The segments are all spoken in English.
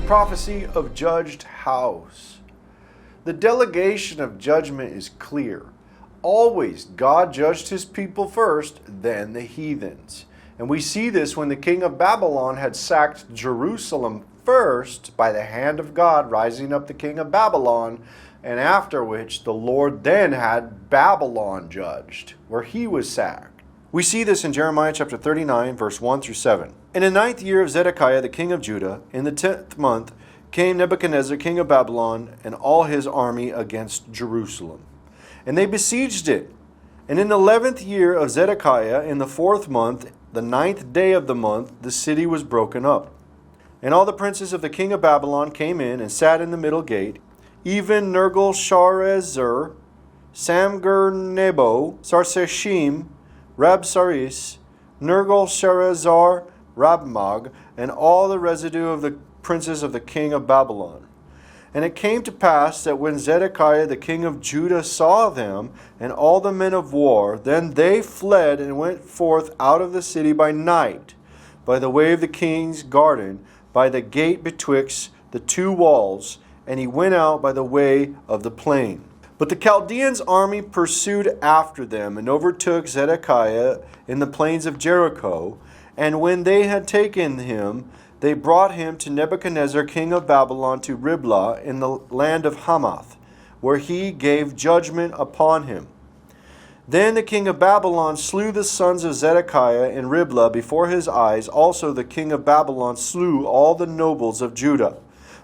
prophecy of judged house. The delegation of judgment is clear. Always God judged his people first, then the heathens. And we see this when the king of Babylon had sacked Jerusalem first by the hand of God, rising up the king of Babylon, and after which the Lord then had Babylon judged, where he was sacked. We see this in Jeremiah chapter 39, verse 1 through 7. In the 9th year of Zedekiah the king of Judah, in the 10th month, came Nebuchadnezzar king of Babylon and all his army against Jerusalem. And they besieged it. And in the 11th year of Zedekiah, in the 4th month, the 9th day of the month, the city was broken up. And all the princes of the king of Babylon came in and sat in the middle gate, even Nergal-Sharezer, Samgar-Nebo, Sarseshim, Rabsaris, Nergal-Sharezer, Rabmag, and all the residue of the princes of the king of Babylon. And it came to pass that when Zedekiah the king of Judah saw them, and all the men of war, then they fled and went forth out of the city by night, by the way of the king's garden, by the gate betwixt the two walls, and he went out by the way of the plain. But the Chaldeans' army pursued after them, and overtook Zedekiah in the plains of Jericho. And when they had taken him, they brought him to Nebuchadnezzar king of Babylon to Riblah in the land of Hamath, where he gave judgment upon him. Then the king of Babylon slew the sons of Zedekiah in Riblah before his eyes. Also the king of Babylon slew all the nobles of Judah.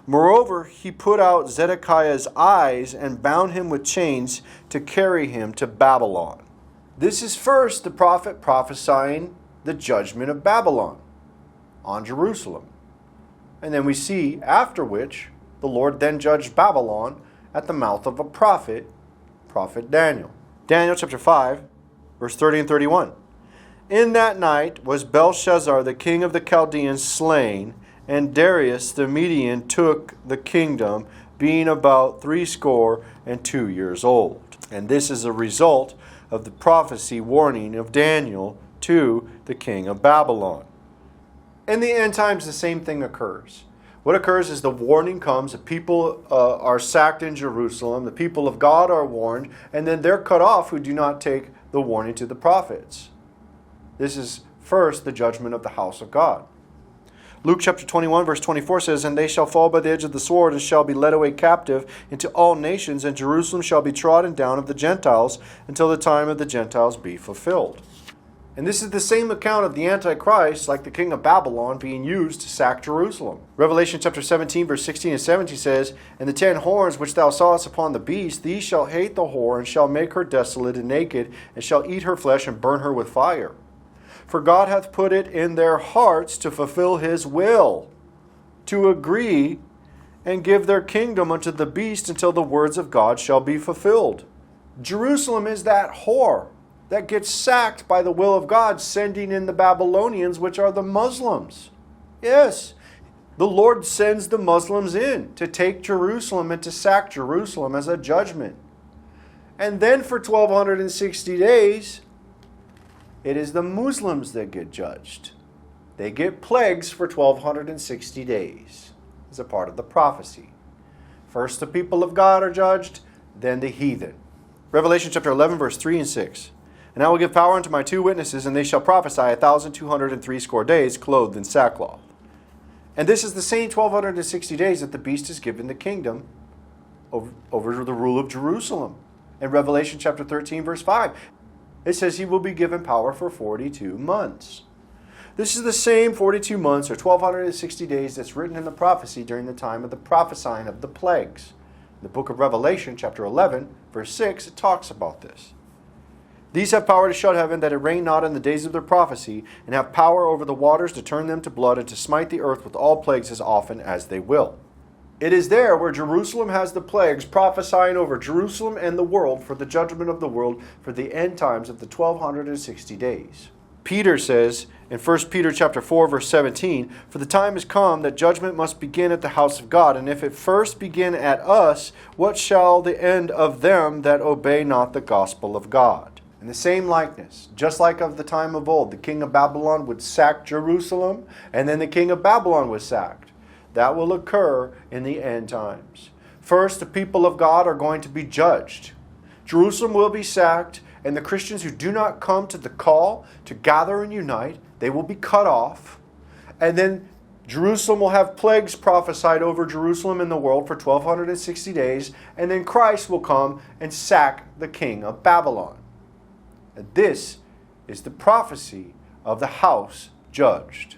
Moreover, he put out Zedekiah's eyes and bound him with chains to carry him to Babylon. This is first the prophet prophesying the judgment of Babylon on Jerusalem. And then we see after which the Lord then judged Babylon at the mouth of a prophet, prophet Daniel. Daniel chapter 5, verse 30 and 31. In that night was Belshazzar the king of the Chaldeans slain, and Darius the Median took the kingdom, being about 62 years old. And this is a result of the prophecy warning of Daniel to the king of Babylon. In the end times, the same thing occurs. What occurs is the warning comes, the people are sacked in Jerusalem, the people of God are warned, and then they're cut off who do not take the warning to the prophets. This is first the judgment of the house of God. Luke chapter 21 verse 24 says, And they shall fall by the edge of the sword, and shall be led away captive into all nations, and Jerusalem shall be trodden down of the Gentiles, until the time of the Gentiles be fulfilled. And this is the same account of the Antichrist, like the king of Babylon, being used to sack Jerusalem. Revelation chapter 17 verse 16 and 17 says, And the 10 horns which thou sawest upon the beast, these shall hate the whore, and shall make her desolate and naked, and shall eat her flesh, and burn her with fire. For God hath put it in their hearts to fulfill his will, to agree and give their kingdom unto the beast until the words of God shall be fulfilled. Jerusalem is that whore that gets sacked by the will of God, sending in the Babylonians, which are the Muslims. Yes, the Lord sends the Muslims in to take Jerusalem and to sack Jerusalem as a judgment. And then for 1260 days, it is the Muslims that get judged. They get plagues for 1260 days as a part of the prophecy. First the people of God are judged, then the heathen. Revelation chapter 11 verse 3 and 6. And I will give power unto my 2 witnesses, and they shall prophesy 1,260 days, clothed in sackcloth. And this is the same 1260 days that the beast is given the kingdom over the rule of Jerusalem. In Revelation chapter 13 verse 5. It says he will be given power for 42 months. This is the same 42 months or 1260 days that's written in the prophecy during the time of the prophesying of the plagues. In the book of Revelation, chapter 11, verse 6, it talks about this. These have power to shut heaven, that it rain not in the days of their prophecy, and have power over the waters to turn them to blood, and to smite the earth with all plagues as often as they will. It is there where Jerusalem has the plagues, prophesying over Jerusalem and the world for the judgment of the world for the end times of the 1260 days. Peter says in 1 Peter chapter 4 verse 17, For the time is come that judgment must begin at the house of God, and if it first begin at us, what shall the end of them that obey not the gospel of God? In the same likeness, just like of the time of old, the king of Babylon would sack Jerusalem, and then the king of Babylon was sacked. that will occur in the end times. First, the people of God are going to be judged. Jerusalem will be sacked, and the Christians who do not come to the call to gather and unite, they will be cut off. And then Jerusalem will have plagues prophesied over Jerusalem and the world for 1260 days, and then Christ will come and sack the king of Babylon. And this is the prophecy of the house judged.